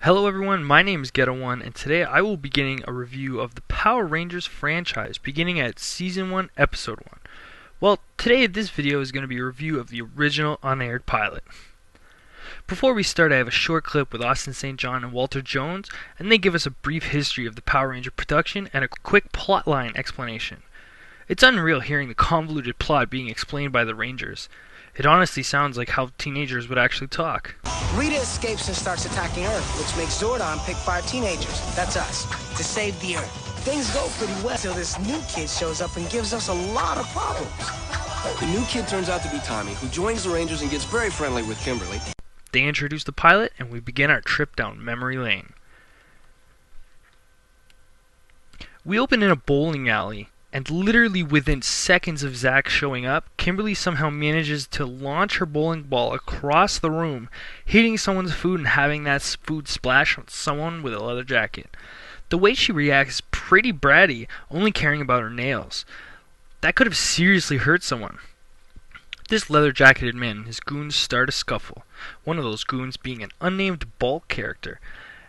Hello everyone, my name is Ghettone, and today I will be getting a review of the Power Rangers franchise, beginning at Season 1, Episode 1. Well, today this video is going to be a review of the original unaired pilot. Before we start, I have a short clip with Austin St. John and Walter Jones, and they give us a brief history of the Power Ranger production and a quick plotline explanation. It's unreal hearing the convoluted plot being explained by the Rangers. It honestly sounds like how teenagers would actually talk. Rita escapes and starts attacking Earth, which makes Zordon pick 5 teenagers, that's us, to save the Earth. Things go pretty well till this new kid shows up and gives us a lot of problems. The new kid turns out to be Tommy, who joins the Rangers and gets very friendly with Kimberly. They introduce the pilot, and we begin our trip down memory lane. We open in a bowling alley, and literally within seconds of Zach showing up, Kimberly somehow manages to launch her bowling ball across the room, hitting someone's food and having that food splash on someone with a leather jacket. The way she reacts is pretty bratty, only caring about her nails. That could have seriously hurt someone. This leather-jacketed man and his goons start a scuffle, one of those goons being an unnamed Bulk character.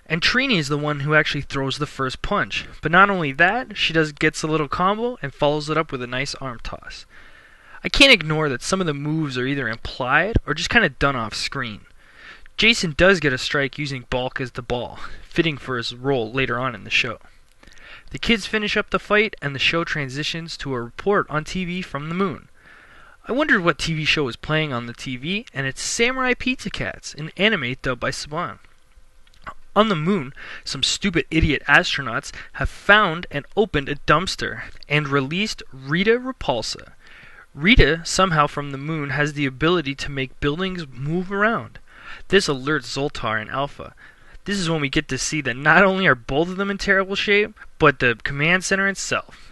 And Trini is the one who actually throws the first punch. But not only that, she gets a little combo and follows it up with a nice arm toss. I can't ignore that some of the moves are either implied or just kind of done off screen. Jason does get a strike using Bulk as the ball, fitting for his role later on in the show. The kids finish up the fight and the show transitions to a report on TV from the moon. I wondered what TV show was playing on the TV, and it's Samurai Pizza Cats, an anime dubbed by Saban. On the moon, some stupid idiot astronauts have found and opened a dumpster and released Rita Repulsa. Rita, somehow from the moon, has the ability to make buildings move around. This alerts Zoltar and Alpha. This is when we get to see that not only are both of them in terrible shape, but the command center itself.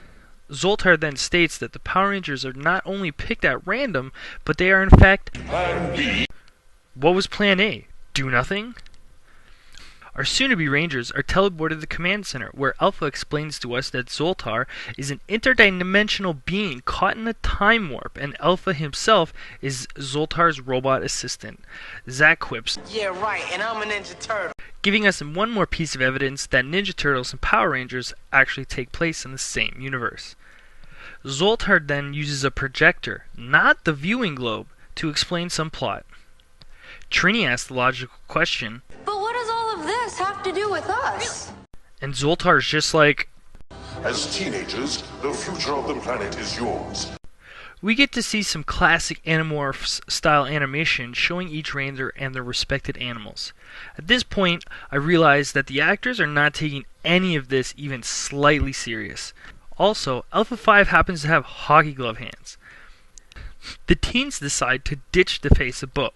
Zoltar then states that the Power Rangers are not only picked at random, but they are in fact Plan B. What was Plan A? Do nothing? Our soon-to-be Rangers are teleported to the command center, where Alpha explains to us that Zoltar is an interdimensional being caught in a time warp, and Alpha himself is Zoltar's robot assistant. Zach quips, Yeah, right, and I'm a Ninja Turtle. Giving us one more piece of evidence that Ninja Turtles and Power Rangers actually take place in the same universe. Zoltar then uses a projector, not the viewing globe, to explain some plot. Trini asks the logical question, But what does all of this have to do with us? And Zoltar's just like, As teenagers, the future of the planet is yours. We get to see some classic Animorphs style animation showing each Ranger and their respected animals. At this point, I realize that the actors are not taking any of this even slightly serious. Also, Alpha 5 happens to have hockey glove hands. The teens decide to ditch the face of Bo.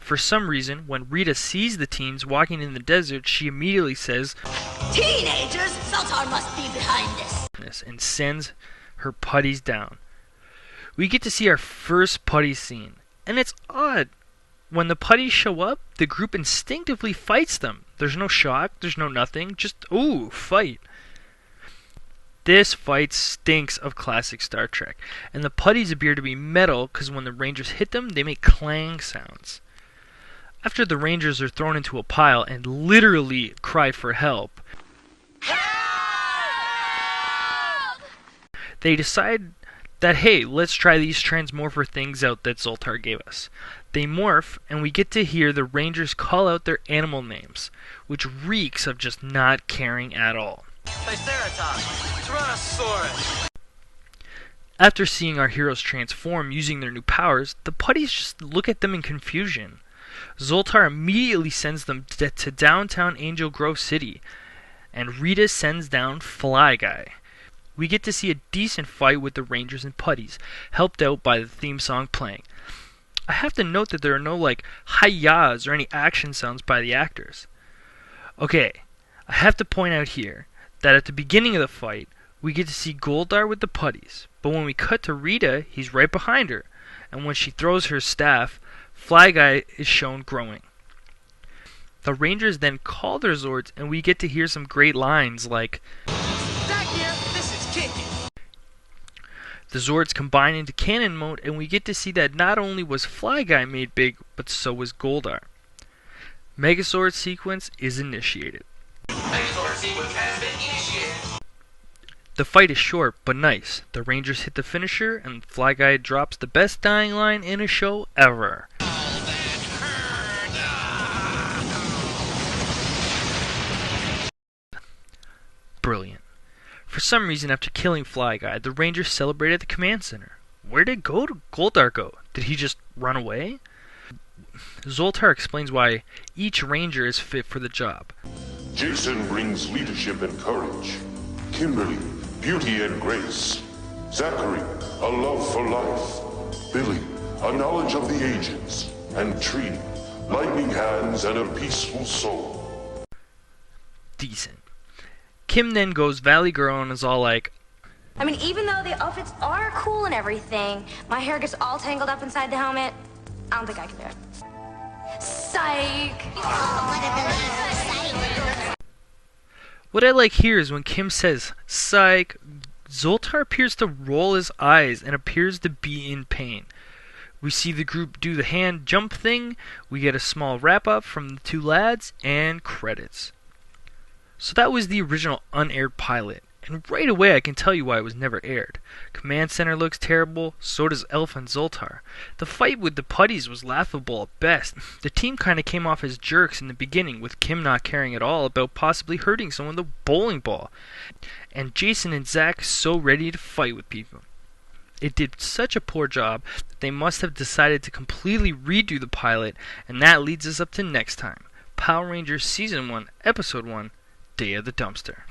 For some reason, when Rita sees the teens walking in the desert, she immediately says, Teenagers? Zoltar must be behind this. And sends her putties down. We get to see our first putty scene, and it's odd. When the putties show up, the group instinctively fights them. There's no shock, there's no nothing, just, ooh, fight. This fight stinks of classic Star Trek, and the putties appear to be metal because when the Rangers hit them, they make clang sounds. After the Rangers are thrown into a pile and literally cry for help, they decide that, hey, let's try these transmorpher things out that Zoltar gave us. They morph, and we get to hear the Rangers call out their animal names, which reeks of just not caring at all. Triceratops, Tyrannosaurus. After seeing our heroes transform using their new powers, the putties just look at them in confusion. Zoltar immediately sends them to downtown Angel Grove City, and Rita sends down Fly Guy. We get to see a decent fight with the Rangers and putties, helped out by the theme song playing. I have to note that there are no hi-yahs or any action sounds by the actors. Okay, I have to point out here that at the beginning of the fight, we get to see Goldar with the putties, but when we cut to Rita, he's right behind her, and when she throws her staff, Fly Guy is shown growing. The Rangers then call their Zords, and we get to hear some great lines like, Back here, this is kicking. The Zords combine into cannon mode, and we get to see that not only was Fly Guy made big, but so was Goldar. Megazord sequence is initiated. The fight is short but nice. The Rangers hit the finisher and Fly Guy drops the best dying line in a show ever. Brilliant. For some reason, after killing Fly Guy, the Rangers celebrated at the command center. Where did Goldar go? Did he just run away? Zoltar explains why each Ranger is fit for the job. Jason brings leadership and courage. Kimberly, beauty and grace. Zachary, a love for life. Billy, a knowledge of the ages. And Tree, lightning hands and a peaceful soul. Decent. Kim then goes Valley Girl and is all like, I mean, even though the outfits are cool and everything, my hair gets all tangled up inside the helmet. I don't think I can do it. Psych! What I like here is when Kim says, psych, Zoltar appears to roll his eyes and appears to be in pain. We see the group do the hand jump thing, we get a small wrap up from the two lads, and credits. So that was the original unaired pilot, and right away I can tell you why it was never aired. Command Center looks terrible, so does Elf and Zoltar. The fight with the putties was laughable at best. The team kinda came off as jerks in the beginning, with Kim not caring at all about possibly hurting someone with a bowling ball. And Jason and Zach so ready to fight with people. It did such a poor job that they must have decided to completely redo the pilot, and that leads us up to next time. Power Rangers Season 1, Episode 1, Day of the Dumpster.